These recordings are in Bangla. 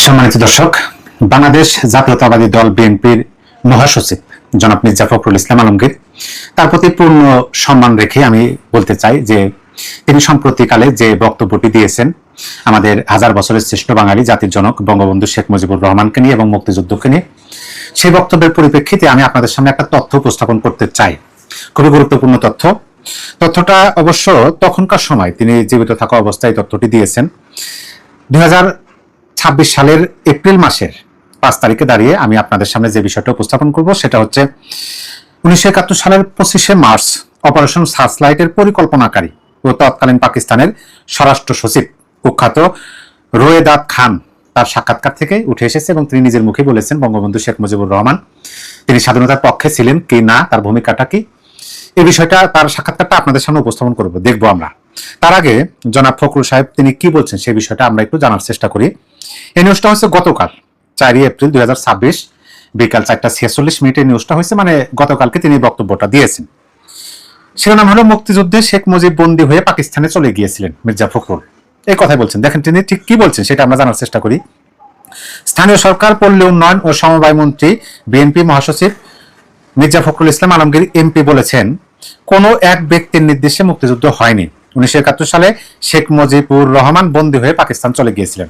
সম্মানিত দর্শক, বাংলাদেশ জাতীয়তাবাদী দল বিএনপির মহাসচিব জনাব মির্জা ফখরুল ইসলাম আলমগীর, তার প্রতি পূর্ণ সম্মান রেখে আমি বলতে চাই যে তিনি সম্প্রতিকালে যে বক্তব্যটি দিয়েছেন আমাদের হাজার বছরের শ্রেষ্ঠ বাঙালি জাতির জনক বঙ্গবন্ধু শেখ মুজিবুর রহমানকে নিয়ে এবং মুক্তিযুদ্ধকে নিয়ে, সেই বক্তব্যের পরিপ্রেক্ষিতে আমি আপনাদের সামনে একটা তথ্য উপস্থাপন করতে চাই। খুবই গুরুত্বপূর্ণ তথ্যটা অবশ্য তখনকার সময় তিনি জীবিত থাকা অবস্থায় তথ্যটি দিয়েছেন। 2026 সালের এপ্রিল মাসের 5 তারিখে দাঁড়িয়ে আমি আপনাদের সামনে যে বিষয়টা উপস্থাপন করব সেটা হচ্ছে 1971 সালের 25শে মার্চ অপারেশন সার্চলাইটের পরিকল্পনাকারী ও তৎকালীন পাকিস্তানের স্বরাষ্ট্র সচিব কুখ্যাত রোয়েদাত খান তার সাক্ষাৎকার থেকে উঠে এসেছে এবং তিনি নিজের মুখে বলেছেন বঙ্গবন্ধু শেখ মুজিবুর রহমান তিনি স্বাধীনতার পক্ষে ছিলেন কি না, তার ভূমিকাটা কি, এই বিষয়টা তার সাক্ষাৎকারটা আপনাদের সামনে উপস্থাপন করব, দেখবো আমরা। তার আগে জনাব ফখরুল সাহেব তিনি কি বলছেন সেই বিষয়টা আমরা একটু জানার চেষ্টা করি। এই নিউজটা হচ্ছে গতকাল 4 এপ্রিল 2026 বিকাল 4:46 নিউজটা হয়েছে, মানে গতকালকে তিনি বক্তব্যটা দিয়েছেন। শিরোনাম হলো মুক্তিযুদ্ধে শেখ মুজিব বন্দী হয়ে পাকিস্তানে চলে গিয়েছিলেন মির্জা ফখরুল, এই কথাই বলছেন। দেখেন তিনি ঠিক কি বলছেন সেটা আমরা জানার চেষ্টা করি। স্থানীয় সরকার, পল্লী উন্নয়ন ও সমবায় মন্ত্রী, বিএনপি মহাসচিব মির্জা ফখরুল ইসলাম আলমগীর এমপি বলেছেন, কোনো এক ব্যক্তির নির্দেশে মুক্তিযুদ্ধ হয়নি। 1971 সালে শেখ মুজিবুর রহমান বন্দী হয়ে পাকিস্তান চলে গিয়েছিলেন।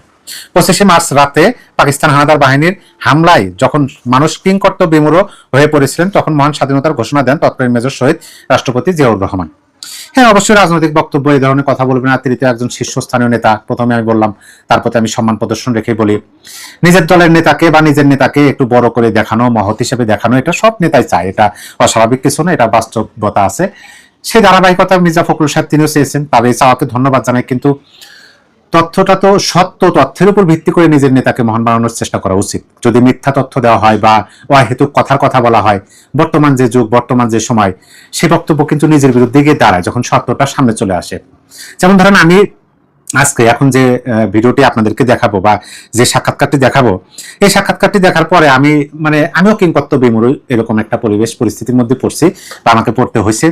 25শে মার্চ রাতে পাকিস্তান হানাদার বাহিনীর হামলায় যখন মানুষ কিংকর্তব্য বিমূঢ় হয়ে পড়েছিলেন তখন মহান স্বাধীনতার ঘোষণা দেন তৎকালীন মেজর শহীদ রাষ্ট্রপতি জিয়াউর রহমান। হ্যাঁ, অবশ্যই রাজনৈতিক বক্তব্য এই ধরনের কথা বলবেন না, তিনি তো একজন শীর্ষস্থানীয় নেতা, প্রথমে আমি বললাম, তার প্রতি আমি সম্মান প্রদর্শন রেখে বলি। নিজের দলের নেতাকে বা নিজের নেতাকে একটু বড় করে দেখানো, মহৎ হিসেবে দেখানো, এটা সব নেতাই চায়, এটা অস্বাভাবিক কিছু না, এটা বাস্তবতা আছে। সেই ধারাবাহিকতা মির্জা ফখরুল সাহেব তিনিও চেয়েছেন, তার এই চাওয়াকে ধন্যবাদ জানাই। কিন্তু তথ্যটা তো সত্য তথ্যের উপর ভিত্তি করে নিজের নেতাকে মহান বানানোর চেষ্টা করা উচিত। যদি মিথ্যা তথ্য দেওয়া হয় বা অহেতুক কথার কথা বলা হয়, বর্তমান যে যুগ, বর্তমান যে সময়, সে বক্তব্য কিন্তু নিজের বিরুদ্ধে গিয়ে দাঁড়ায় যখন সত্যটা সামনে চলে আসে। যেমন ধরেন আমি আজকে এখন যে ভিডিওটি আপনাদেরকে দেখাবো বা যে সাক্ষাৎকারটি দেখাবো, এই সাক্ষাৎকারটি দেখার পরে আমিও কিংকর্তব্য বিমূঢ় এরকম একটা পরিস্থিতির মধ্যে পড়ছি বা আমাকে পড়তে হয়েছে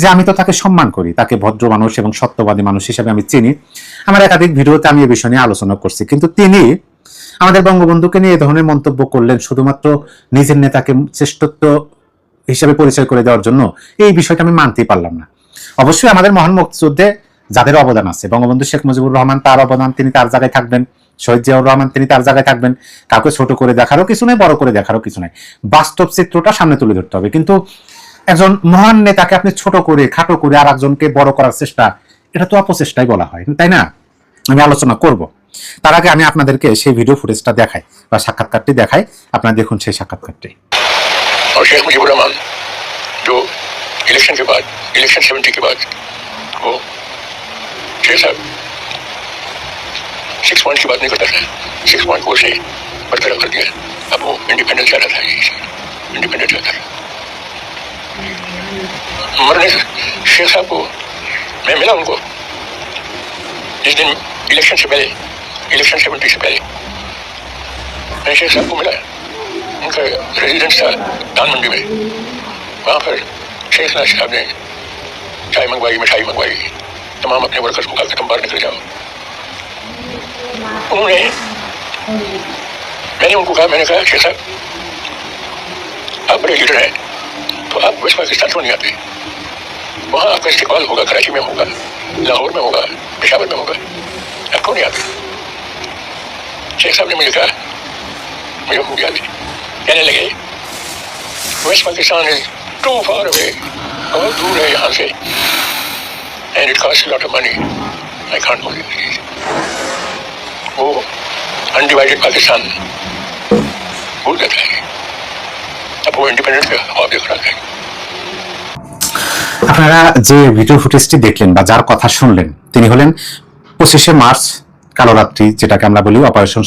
যে আমি তো তাকে সম্মান করি, তাকে ভদ্র মানুষ এবং সত্যবাদী মানুষ হিসেবে আমি চিনি। আমার একাধিক ভিডিওতে আমি এই বিষয় নিয়ে আলোচনা করছি, কিন্তু তিনি আমাদের বঙ্গবন্ধুকে নিয়ে এই ধরনের মন্তব্য করলেন শুধুমাত্র নিজের নেতাকে শ্রেষ্ঠত্ব হিসেবে পরিচয় করে দেওয়ার জন্য। এই বিষয়টা আমি মানতেই পারলাম না। অবশ্যই আমাদের মহান মুক্তিযুদ্ধে যাদের অবদান আছে, বঙ্গবন্ধু শেখ মুজিবুর রহমান তার অবদান, তিনি তার জায়গায় থাকবেন, শহীদ জিয়াউর রহমান তিনি তার জায়গায় থাকবেন। কাউকে ছোট করে দেখারও কিছু নাই, বড় করে দেখারও কিছু নাই, বাস্তব চিত্রটা সামনে তুলে ধরতে হবে। কিন্তু একজন মহান নেতাকে আপনি ছোট করে, খাটো করে আর একজনকে বড় করার চেষ্টা, এটা তো অপচেষ্টাই বলা হয়, তাই না? আমি আলোচনা করব। তার আগে আমি আপনাদেরকে সেই ভিডিও ফুটেজটা দেখাই বা সাক্ষাৎকারটি দেখাই, আপনারা দেখুন সেই সাক্ষাৎকারটি। शेख मुजीबुर रहमान जो इलेक्शन 70 के बाद वो शेख साहब 6 पॉइंट की बात नहीं करता था, 6.4 से बरकरार कर दिया। अब वो इंडिपेंडेंस चाहता था, इंडिपेंडेंट चाहता था। मरने शेख साहब को मैं मिला उनको जिस दिन इलेक्शन 70 से पहले मैं शेख साहब को मिला। उनका रेजिडेंस था धान मंडी में, वहाँ पर शेख साहब ने चाय मंगवाई, मिठाई मंगवाई, तमाम अपने वर्कर्स को कहा कि तुम बाहर निकल जाओ। मैंने कहा शेख साहब आप बड़े लीडर हैं, तो आप वेस्ट पाकिस्तान क्यों नहीं आते? वहाँ आपका इस्तेमाल होगा, कराची में होगा, लाहौर में होगा, पेशावर में होगा, आप क्यों नहीं आते? शेख साहब ने मुझे कहा, मुझे हो गया, कहने लगे west Pakistan is too far away, बहुत दूर है यहाँ से, and it cost lot of money, I can't go. वो अनडिवाइडेड पाकिस्तान भूल जाता है, अब वो इंडिपेंडेंट का ख्वाब देख रहा है। আপনারা যে ভিডিও ফুটেজটি দেখলেন বা যার কথা শুনলেন তিনি হলেন 25শে মার্চ কালো রাত্রি, যেটাকে আমরা বলি অপারেশন